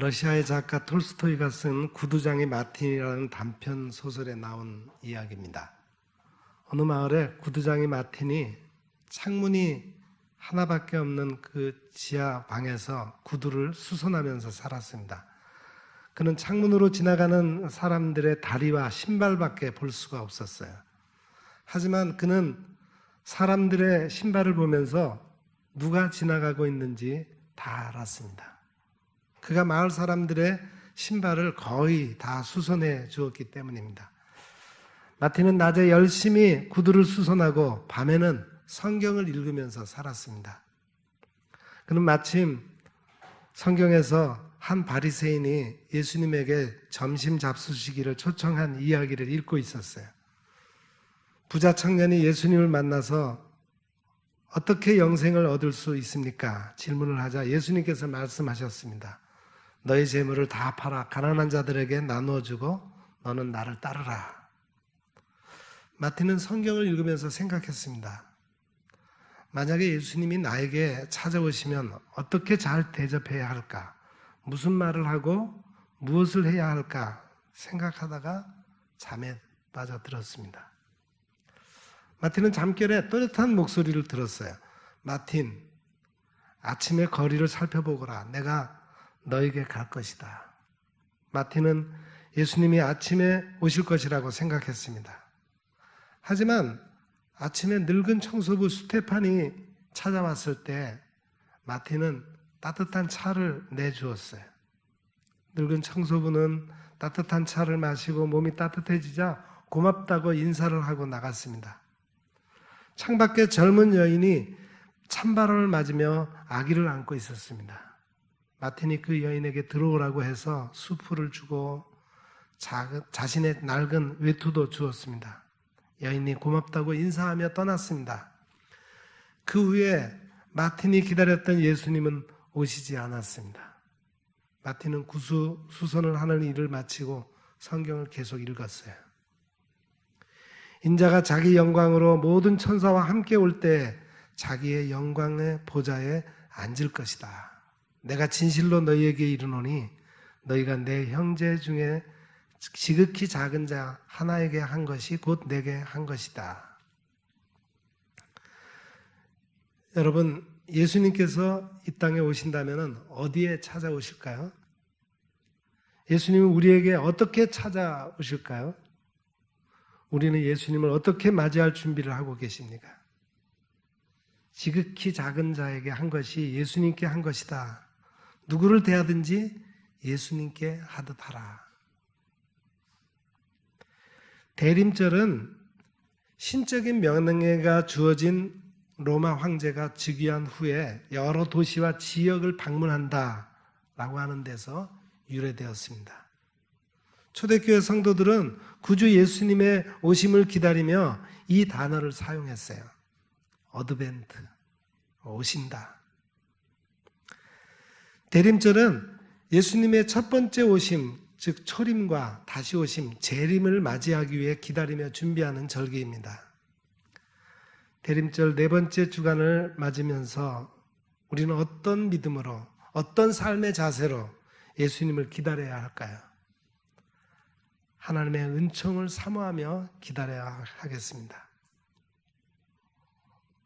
러시아의 작가 톨스토이가 쓴 구두장의 마틴이라는 단편 소설에 나온 이야기입니다. 어느 마을에 구두장의 마틴이 창문이 하나밖에 없는 그 지하 방에서 구두를 수선하면서 살았습니다. 그는 창문으로 지나가는 사람들의 다리와 신발밖에 볼 수가 없었어요. 하지만 그는 사람들의 신발을 보면서 누가 지나가고 있는지 다 알았습니다. 그가 마을 사람들의 신발을 거의 다 수선해 주었기 때문입니다. 마틴은 낮에 열심히 구두를 수선하고 밤에는 성경을 읽으면서 살았습니다. 그는 마침 성경에서 한 바리새인이 예수님에게 점심 잡수시기를 초청한 이야기를 읽고 있었어요. 부자 청년이 예수님을 만나서 어떻게 영생을 얻을 수 있습니까? 질문을 하자 예수님께서 말씀하셨습니다. 너희 재물을 다 팔아 가난한 자들에게 나누어 주고 너는 나를 따르라. 마틴은 성경을 읽으면서 생각했습니다. 만약에 예수님이 나에게 찾아오시면 어떻게 잘 대접해야 할까? 무슨 말을 하고 무엇을 해야 할까? 생각하다가 잠에 빠져들었습니다. 마틴은 잠결에 또렷한 목소리를 들었어요. 마틴, 아침에 거리를 살펴보거라. 내가 너에게 갈 것이다. 마틴은 예수님이 아침에 오실 것이라고 생각했습니다. 하지만 아침에 늙은 청소부 스테판이 찾아왔을 때 마틴은 따뜻한 차를 내주었어요. 늙은 청소부는 따뜻한 차를 마시고 몸이 따뜻해지자 고맙다고 인사를 하고 나갔습니다. 창밖에 젊은 여인이 찬바람을 맞으며 아기를 안고 있었습니다. 마틴이 그 여인에게 들어오라고 해서 수프를 주고 자신의 낡은 외투도 주었습니다. 여인이 고맙다고 인사하며 떠났습니다. 그 후에 마틴이 기다렸던 예수님은 오시지 않았습니다. 마틴은 수선을 하는 일을 마치고 성경을 계속 읽었어요. 인자가 자기 영광으로 모든 천사와 함께 올 때 자기의 영광의 보좌에 앉을 것이다. 내가 진실로 너희에게 이르노니 너희가 내 형제 중에 지극히 작은 자 하나에게 한 것이 곧 내게 한 것이다. 여러분, 예수님께서 이 땅에 오신다면 어디에 찾아오실까요? 예수님은 우리에게 어떻게 찾아오실까요? 우리는 예수님을 어떻게 맞이할 준비를 하고 계십니까? 지극히 작은 자에게 한 것이 예수님께 한 것이다. 누구를 대하든지 예수님께 하듯 하라. 대림절은 신적인 명예가 주어진 로마 황제가 즉위한 후에 여러 도시와 지역을 방문한다라고 하는 데서 유래되었습니다. 초대교회 성도들은 구주 예수님의 오심을 기다리며 이 단어를 사용했어요. 어드벤트, 오신다. 대림절은 예수님의 첫 번째 오심, 즉 초림과 다시 오심, 재림을 맞이하기 위해 기다리며 준비하는 절기입니다. 대림절 네 번째 주간을 맞으면서 우리는 어떤 믿음으로, 어떤 삶의 자세로 예수님을 기다려야 할까요? 하나님의 은총을 사모하며 기다려야 하겠습니다.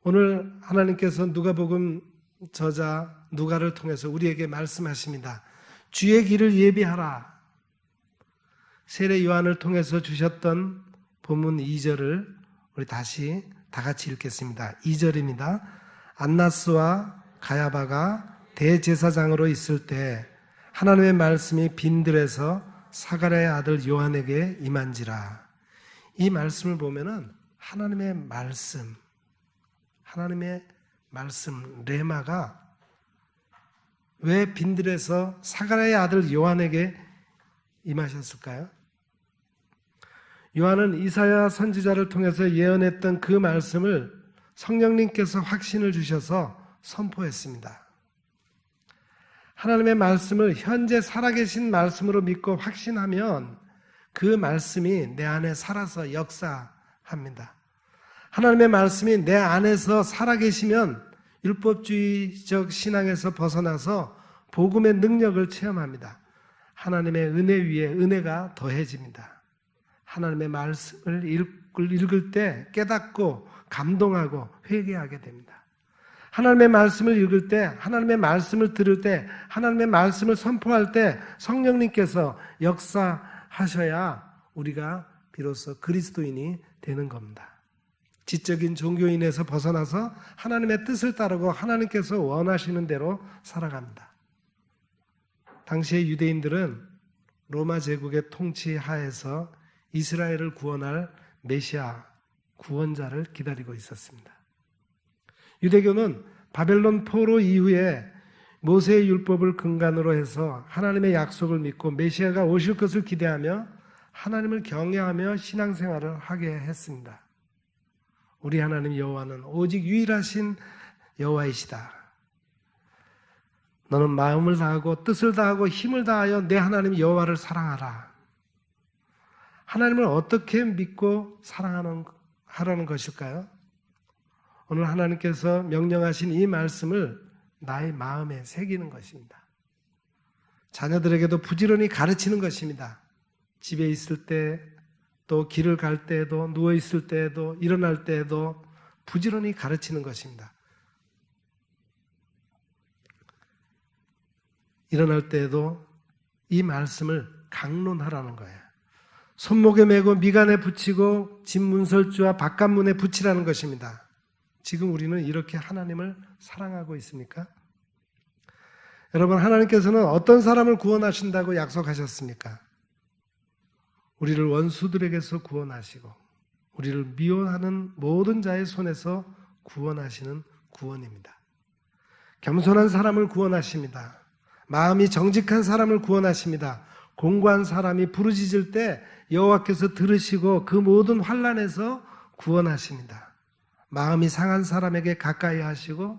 오늘 하나님께서 누가복음 저자 누가를 통해서 우리에게 말씀하십니다. 주의 길을 예비하라. 세례 요한을 통해서 주셨던 본문 2절을 우리 다시 다 같이 읽겠습니다. 2절입니다. 안나스와 가야바가 대제사장으로 있을 때 하나님의 말씀이 빈들에서 사가랴의 아들 요한에게 임한지라. 이 말씀을 보면은 하나님의 말씀 레마가 왜 빈들에서 사가랴의 아들 요한에게 임하셨을까요? 요한은 이사야 선지자를 통해서 예언했던 그 말씀을 성령님께서 확신을 주셔서 선포했습니다. 하나님의 말씀을 현재 살아계신 말씀으로 믿고 확신하면 그 말씀이 내 안에 살아서 역사합니다. 하나님의 말씀이 내 안에서 살아계시면 율법주의적 신앙에서 벗어나서 복음의 능력을 체험합니다. 하나님의 은혜 위에 은혜가 더해집니다. 하나님의 말씀을 읽을 때 깨닫고 감동하고 회개하게 됩니다. 하나님의 말씀을 읽을 때, 하나님의 말씀을 들을 때, 하나님의 말씀을 선포할 때 성령님께서 역사하셔야 우리가 비로소 그리스도인이 되는 겁니다. 지적인 종교인에서 벗어나서 하나님의 뜻을 따르고 하나님께서 원하시는 대로 살아갑니다. 당시의 유대인들은 로마 제국의 통치 하에서 이스라엘을 구원할 메시아, 구원자를 기다리고 있었습니다. 유대교는 바벨론 포로 이후에 모세의 율법을 근간으로 해서 하나님의 약속을 믿고 메시아가 오실 것을 기대하며 하나님을 경외하며 신앙생활을 하게 했습니다. 우리 하나님 여호와는 오직 유일하신 여호와이시다. 너는 마음을 다하고 뜻을 다하고 힘을 다하여 내 하나님 여호와를 사랑하라. 하나님을 어떻게 믿고 사랑하라는 것일까요? 오늘 하나님께서 명령하신 이 말씀을 나의 마음에 새기는 것입니다. 자녀들에게도 부지런히 가르치는 것입니다. 집에 있을 때, 또 길을 갈 때에도, 누워있을 때에도, 일어날 때에도 부지런히 가르치는 것입니다. 일어날 때에도 이 말씀을 강론하라는 거예요. 손목에 메고 미간에 붙이고 집 문설주와 바깥문에 붙이라는 것입니다. 지금 우리는 이렇게 하나님을 사랑하고 있습니까? 여러분, 하나님께서는 어떤 사람을 구원하신다고 약속하셨습니까? 우리를 원수들에게서 구원하시고 우리를 미워하는 모든 자의 손에서 구원하시는 구원입니다. 겸손한 사람을 구원하십니다. 마음이 정직한 사람을 구원하십니다. 공고한 사람이 부르짖을 때 여호와께서 들으시고 그 모든 환난에서 구원하십니다. 마음이 상한 사람에게 가까이 하시고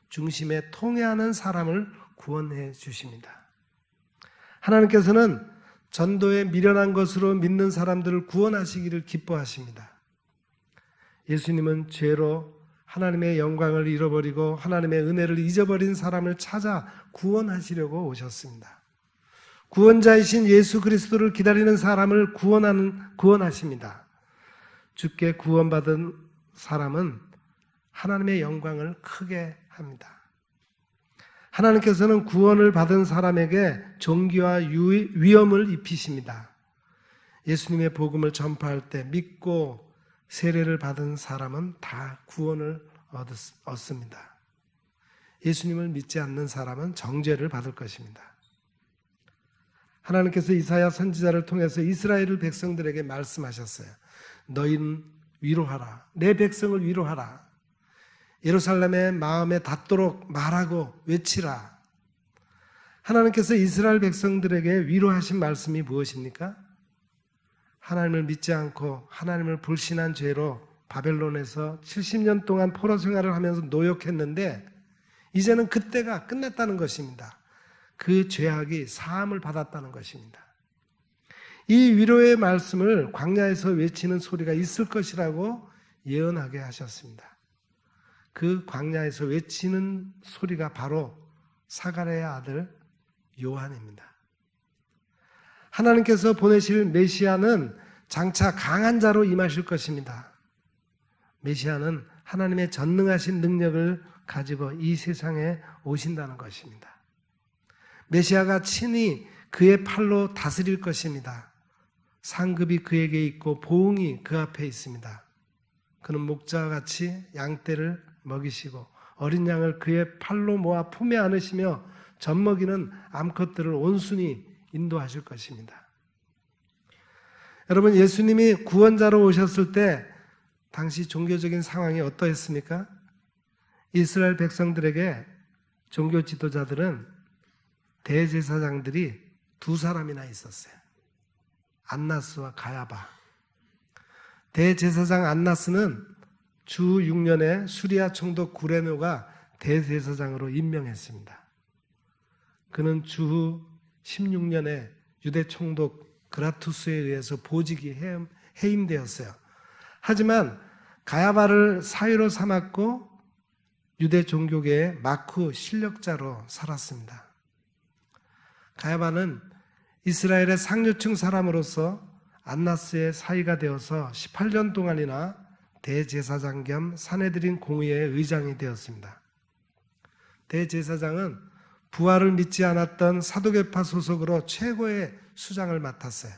중심에 통해하는 사람을 구원해 주십니다. 하나님께서는 전도에 미련한 것으로 믿는 사람들을 구원하시기를 기뻐하십니다. 예수님은 죄로 하나님의 영광을 잃어버리고 하나님의 은혜를 잊어버린 사람을 찾아 구원하시려고 오셨습니다. 구원자이신 예수 그리스도를 기다리는 사람을 구원하십니다. 주께 구원받은 사람은 하나님의 영광을 크게 합니다. 하나님께서는 구원을 받은 사람에게 존귀와 위엄을 입히십니다. 예수님의 복음을 전파할 때 믿고 세례를 받은 사람은 다 구원을 얻습니다. 예수님을 믿지 않는 사람은 정죄를 받을 것입니다. 하나님께서 이사야 선지자를 통해서 이스라엘 백성들에게 말씀하셨어요. 너희는 위로하라. 내 백성을 위로하라. 예루살렘의 마음에 닿도록 말하고 외치라. 하나님께서 이스라엘 백성들에게 위로하신 말씀이 무엇입니까? 하나님을 믿지 않고 하나님을 불신한 죄로 바벨론에서 70년 동안 포로 생활을 하면서 노역했는데 이제는 그때가 끝났다는 것입니다. 그 죄악이 사함을 받았다는 것입니다. 이 위로의 말씀을 광야에서 외치는 소리가 있을 것이라고 예언하게 하셨습니다. 그 광야에서 외치는 소리가 바로 사가랴의 아들 요한입니다. 하나님께서 보내실 메시아는 장차 강한 자로 임하실 것입니다. 메시아는 하나님의 전능하신 능력을 가지고 이 세상에 오신다는 것입니다. 메시아가 친히 그의 팔로 다스릴 것입니다. 상급이 그에게 있고 보응이 그 앞에 있습니다. 그는 목자와 같이 양떼를 먹이시고 어린 양을 그의 팔로 모아 품에 안으시며 젖먹이는 암컷들을 온순히 인도하실 것입니다. 여러분, 예수님이 구원자로 오셨을 때 당시 종교적인 상황이 어떠했습니까? 이스라엘 백성들에게 종교 지도자들은 대제사장들이 두 사람이나 있었어요. 안나스와 가야바. 대제사장 안나스는 주 6년에 수리아 총독 구레노가 대제사장으로 임명했습니다. 그는 주 16년에 유대 총독 그라투스에 의해서 보직이 해임되었어요. 하지만 가야바를 사위로 삼았고 유대 종교계의 막후 실력자로 살았습니다. 가야바는 이스라엘의 상류층 사람으로서 안나스의 사이가 되어서 18년 동안이나 대제사장 겸 사내들인 공의회의 의장이 되었습니다. 대제사장은 부활을 믿지 않았던 사두개파 소속으로 최고의 수장을 맡았어요.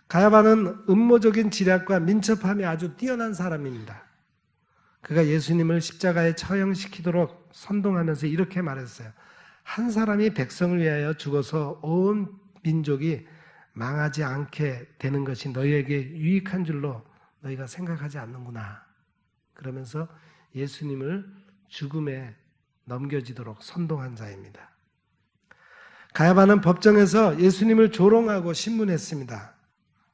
가야바는 음모적인 지략과 민첩함이 아주 뛰어난 사람입니다. 그가 예수님을 십자가에 처형시키도록 선동하면서 이렇게 말했어요. 한 사람이 백성을 위하여 죽어서 온 민족이 망하지 않게 되는 것이 너희에게 유익한 줄로 너희가 생각하지 않는구나. 그러면서 예수님을 죽음에 넘겨지도록 선동한 자입니다. 가야바는 법정에서 예수님을 조롱하고 신문했습니다.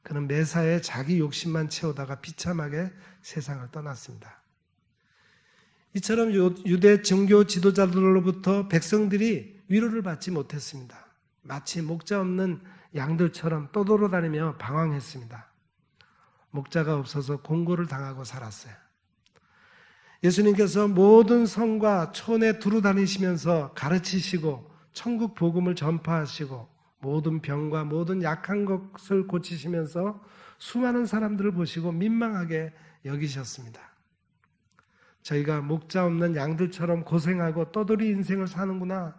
그는 매사에 자기 욕심만 채우다가 비참하게 세상을 떠났습니다. 이처럼 유대 종교 지도자들로부터 백성들이 위로를 받지 못했습니다. 마치 목자 없는 양들처럼 떠돌아다니며 방황했습니다. 목자가 없어서 공고를 당하고 살았어요. 예수님께서 모든 성과 촌에 두루 다니시면서 가르치시고 천국 복음을 전파하시고 모든 병과 모든 약한 것을 고치시면서 수많은 사람들을 보시고 민망하게 여기셨습니다. 저희가 목자 없는 양들처럼 고생하고 떠돌이 인생을 사는구나.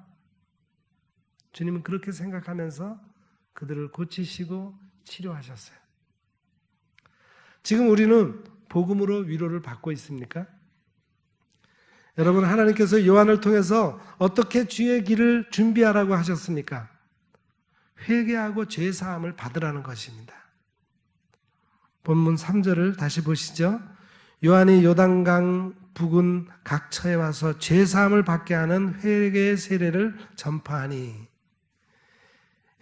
주님은 그렇게 생각하면서 그들을 고치시고 치료하셨어요. 지금 우리는 복음으로 위로를 받고 있습니까? 여러분, 하나님께서 요한을 통해서 어떻게 주의 길을 준비하라고 하셨습니까? 회개하고 죄사함을 받으라는 것입니다. 본문 3절을 다시 보시죠. 요한이 요단강 북은 각처에 와서 죄사함을 받게 하는 회개의 세례를 전파하니,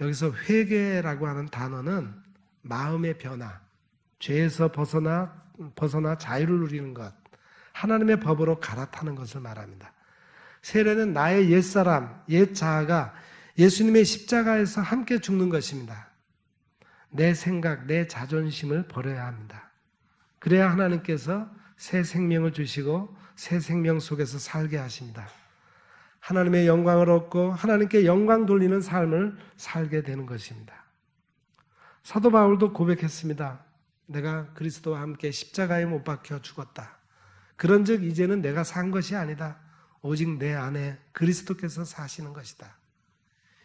여기서 회개라고 하는 단어는 마음의 변화, 죄에서 벗어나 자유를 누리는 것, 하나님의 법으로 갈아타는 것을 말합니다. 세례는 나의 옛사람, 옛 자아가 예수님의 십자가에서 함께 죽는 것입니다. 내 생각, 내 자존심을 버려야 합니다. 그래야 하나님께서 새 생명을 주시고 새 생명 속에서 살게 하십니다. 하나님의 영광을 얻고 하나님께 영광 돌리는 삶을 살게 되는 것입니다. 사도 바울도 고백했습니다. 내가 그리스도와 함께 십자가에 못 박혀 죽었다. 그런즉 이제는 내가 산 것이 아니다. 오직 내 안에 그리스도께서 사시는 것이다.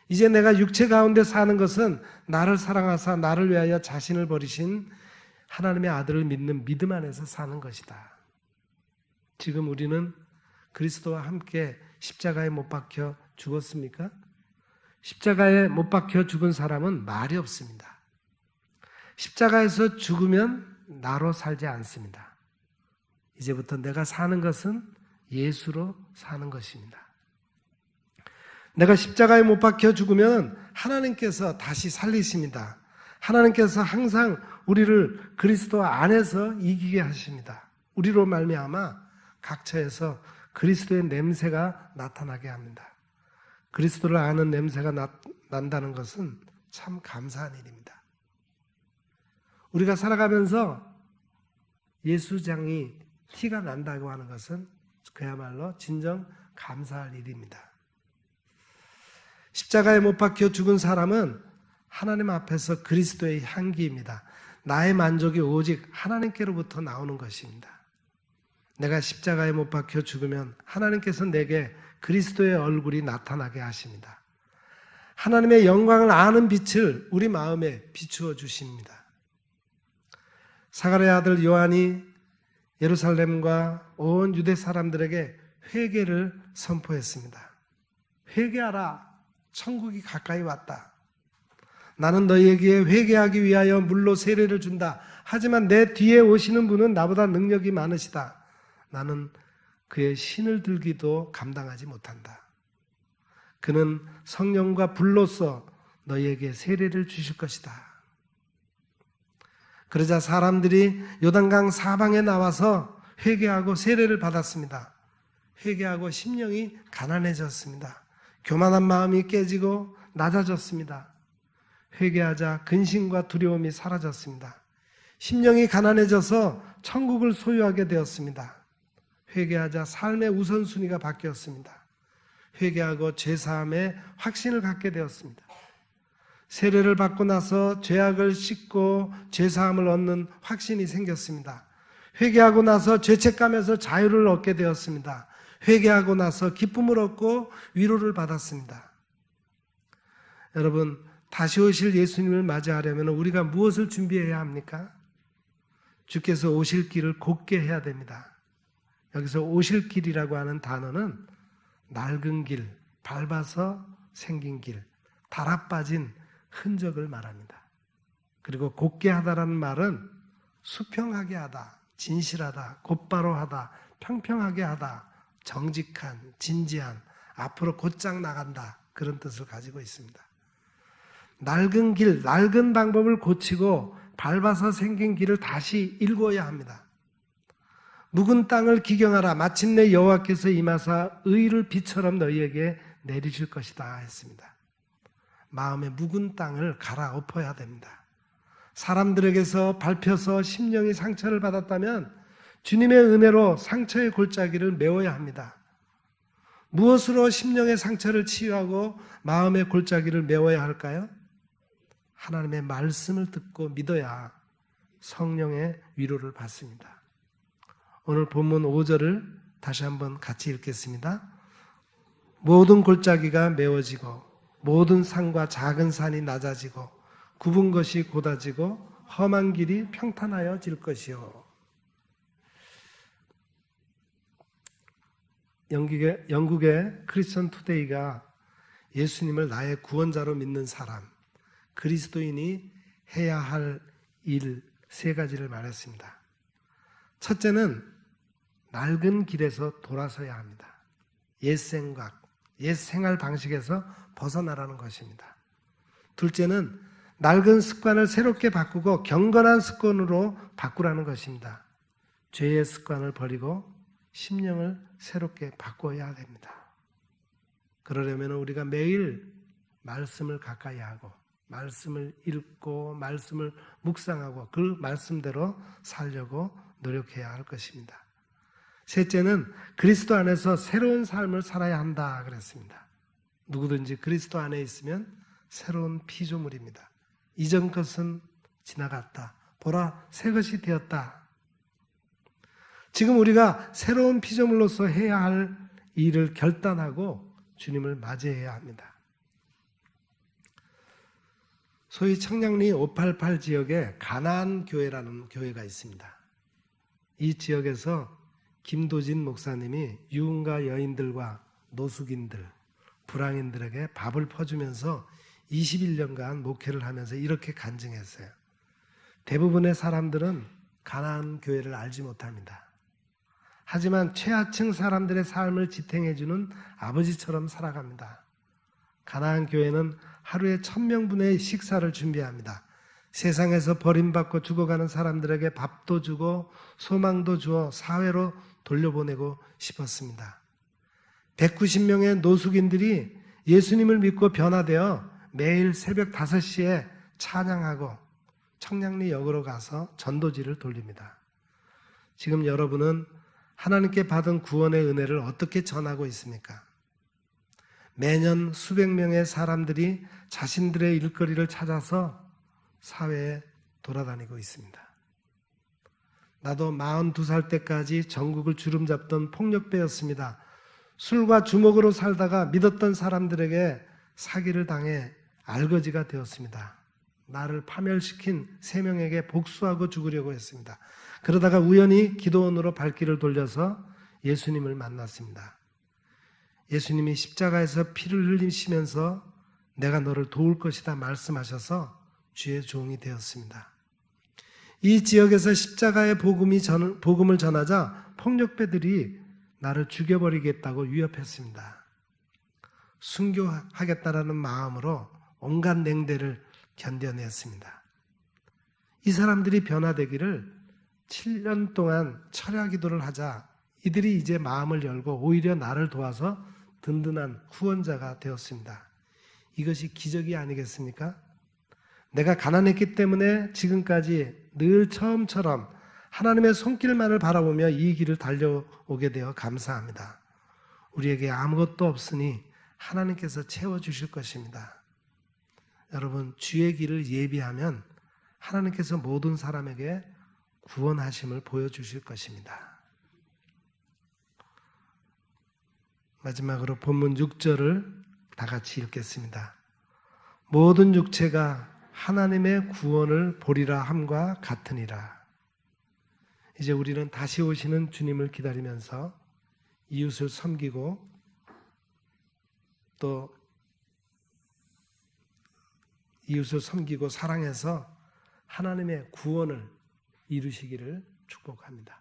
이제 내가 육체 가운데 사는 것은 나를 사랑하사 나를 위하여 자신을 버리신 하나님의 아들을 믿는 믿음 안에서 사는 것이다. 지금 우리는 그리스도와 함께 십자가에 못 박혀 죽었습니까? 십자가에 못 박혀 죽은 사람은 말이 없습니다. 십자가에서 죽으면 나로 살지 않습니다. 이제부터 내가 사는 것은 예수로 사는 것입니다. 내가 십자가에 못 박혀 죽으면 하나님께서 다시 살리십니다. 하나님께서 항상 우리를 그리스도 안에서 이기게 하십니다. 우리로 말미암아 각처에서 그리스도의 냄새가 나타나게 합니다. 그리스도를 아는 냄새가 난다는 것은 참 감사한 일입니다. 우리가 살아가면서 예수장이 티가 난다고 하는 것은 그야말로 진정 감사할 일입니다. 십자가에 못 박혀 죽은 사람은 하나님 앞에서 그리스도의 향기입니다. 나의 만족이 오직 하나님께로부터 나오는 것입니다. 내가 십자가에 못 박혀 죽으면 하나님께서 내게 그리스도의 얼굴이 나타나게 하십니다. 하나님의 영광을 아는 빛을 우리 마음에 비추어 주십니다. 사가랴의 아들 요한이 예루살렘과 온 유대 사람들에게 회개를 선포했습니다. 회개하라. 천국이 가까이 왔다. 나는 너희에게 회개하기 위하여 물로 세례를 준다. 하지만 내 뒤에 오시는 분은 나보다 능력이 많으시다. 나는 그의 신을 들기도 감당하지 못한다. 그는 성령과 불로써 너희에게 세례를 주실 것이다. 그러자 사람들이 요단강 사방에 나와서 회개하고 세례를 받았습니다. 회개하고 심령이 가난해졌습니다. 교만한 마음이 깨지고 낮아졌습니다. 회개하자 근심과 두려움이 사라졌습니다. 심령이 가난해져서 천국을 소유하게 되었습니다. 회개하자 삶의 우선순위가 바뀌었습니다. 회개하고 죄사함에 확신을 갖게 되었습니다. 세례를 받고 나서 죄악을 씻고 죄사함을 얻는 확신이 생겼습니다. 회개하고 나서 죄책감에서 자유를 얻게 되었습니다. 회개하고 나서 기쁨을 얻고 위로를 받았습니다. 여러분, 다시 오실 예수님을 맞이하려면 우리가 무엇을 준비해야 합니까? 주께서 오실 길을 곧게 해야 됩니다. 여기서 오실 길이라고 하는 단어는 낡은 길, 밟아서 생긴 길, 달아 빠진 흔적을 말합니다. 그리고 곧게 하다라는 말은 수평하게 하다, 진실하다, 곧바로 하다, 평평하게 하다, 정직한, 진지한, 앞으로 곧장 나간다, 그런 뜻을 가지고 있습니다. 낡은 길, 낡은 방법을 고치고 밟아서 생긴 길을 다시 일궈야 합니다. 묵은 땅을 기경하라. 마침내 여호와께서 임하사 의를 비처럼 너희에게 내리실 것이다 했습니다. 마음의 묵은 땅을 갈아엎어야 됩니다. 사람들에게서 밟혀서 심령이 상처를 받았다면 주님의 은혜로 상처의 골짜기를 메워야 합니다. 무엇으로 심령의 상처를 치유하고 마음의 골짜기를 메워야 할까요? 하나님의 말씀을 듣고 믿어야 성령의 위로를 받습니다. 오늘 본문 5절을 다시 한번 같이 읽겠습니다. 모든 골짜기가 메워지고 모든 산과 작은 산이 낮아지고 굽은 것이 곧아지고 험한 길이 평탄하여질 것이요. 영국의 크리스천 투데이가 예수님을 나의 구원자로 믿는 사람, 그리스도인이 해야 할 일 3가지를 말했습니다. 첫째는 낡은 길에서 돌아서야 합니다. 옛 생각, 옛 생활 방식에서 벗어나라는 것입니다. 둘째는 낡은 습관을 새롭게 바꾸고 경건한 습관으로 바꾸라는 것입니다. 죄의 습관을 버리고 심령을 새롭게 바꿔야 됩니다. 그러려면 우리가 매일 말씀을 가까이 하고 말씀을 읽고 말씀을 묵상하고 그 말씀대로 살려고 노력해야 할 것입니다. 셋째는 그리스도 안에서 새로운 삶을 살아야 한다 그랬습니다. 누구든지 그리스도 안에 있으면 새로운 피조물입니다. 이전 것은 지나갔다. 보라, 새 것이 되었다. 지금 우리가 새로운 피조물로서 해야 할 일을 결단하고 주님을 맞이해야 합니다. 소위 청량리 588 지역에 가나안 교회라는 교회가 있습니다. 이 지역에서 김도진 목사님이 유흥가 여인들과 노숙인들, 불황인들에게 밥을 퍼주면서 21년간 목회를 하면서 이렇게 간증했어요. 대부분의 사람들은 가나안 교회를 알지 못합니다. 하지만 최하층 사람들의 삶을 지탱해주는 아버지처럼 살아갑니다. 가나안 교회는 하루에 1000명분의 식사를 준비합니다. 세상에서 버림받고 죽어가는 사람들에게 밥도 주고 소망도 주어 사회로 돌려보내고 싶었습니다. 190명의 노숙인들이 예수님을 믿고 변화되어 매일 새벽 5시에 찬양하고 청량리 역으로 가서 전도지를 돌립니다. 지금 여러분은 하나님께 받은 구원의 은혜를 어떻게 전하고 있습니까? 매년 수백 명의 사람들이 자신들의 일거리를 찾아서 사회에 돌아다니고 있습니다. 나도 42살 때까지 전국을 주름잡던 폭력배였습니다. 술과 주먹으로 살다가 믿었던 사람들에게 사기를 당해 알거지가 되었습니다. 나를 파멸시킨 3명에게 복수하고 죽으려고 했습니다. 그러다가 우연히 기도원으로 발길을 돌려서 예수님을 만났습니다. 예수님이 십자가에서 피를 흘리시면서 내가 너를 도울 것이다 말씀하셔서 주의 종이 되었습니다. 이 지역에서 십자가의 복음을 전하자 폭력배들이 나를 죽여버리겠다고 위협했습니다. 순교하겠다라는 마음으로 온갖 냉대를 견뎌냈습니다. 이 사람들이 변화되기를 7년 동안 철야 기도를 하자 이들이 이제 마음을 열고 오히려 나를 도와서 든든한 후원자가 되었습니다. 이것이 기적이 아니겠습니까? 내가 가난했기 때문에 지금까지 늘 처음처럼 하나님의 손길만을 바라보며 이 길을 달려오게 되어 감사합니다. 우리에게 아무것도 없으니 하나님께서 채워주실 것입니다. 여러분, 주의 길을 예비하면 하나님께서 모든 사람에게 구원하심을 보여주실 것입니다. 마지막으로 본문 6절을 다 같이 읽겠습니다. 모든 육체가 하나님의 구원을 보리라 함과 같으니라. 이제 우리는 다시 오시는 주님을 기다리면서 이웃을 섬기고 또 이웃을 섬기고 사랑해서 하나님의 구원을 이루시기를 축복합니다.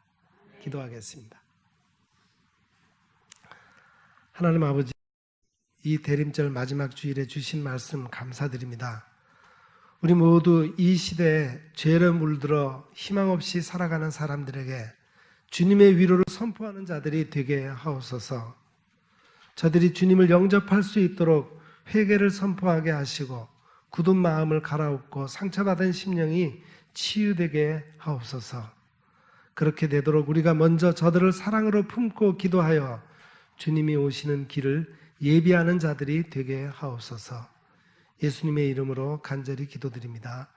기도하겠습니다. 하나님 아버지, 이 대림절 마지막 주일에 주신 말씀 감사드립니다. 우리 모두 이 시대에 죄를 물들어 희망 없이 살아가는 사람들에게 주님의 위로를 선포하는 자들이 되게 하옵소서. 저들이 주님을 영접할 수 있도록 회개를 선포하게 하시고 굳은 마음을 갈아엎고 상처받은 심령이 치유되게 하옵소서. 그렇게 되도록 우리가 먼저 저들을 사랑으로 품고 기도하여 주님이 오시는 길을 예비하는 자들이 되게 하옵소서. 예수님의 이름으로 간절히 기도드립니다.